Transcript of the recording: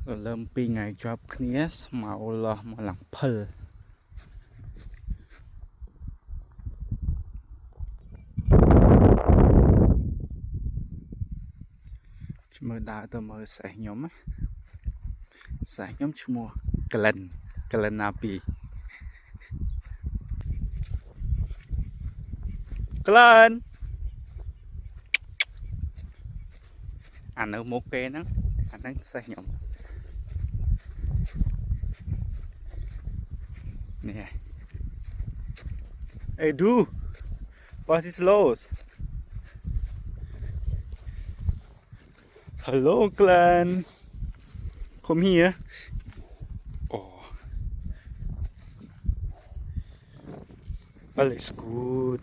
Lâm pi ngày job kia màu lo mà lặng phơ mơ đã tôi mơ sẽ nhóm mua Glen api Glen anh ở một kê nó anh đang sẽ nhóm nè hey du was ist los hello Glen come here oh alles gut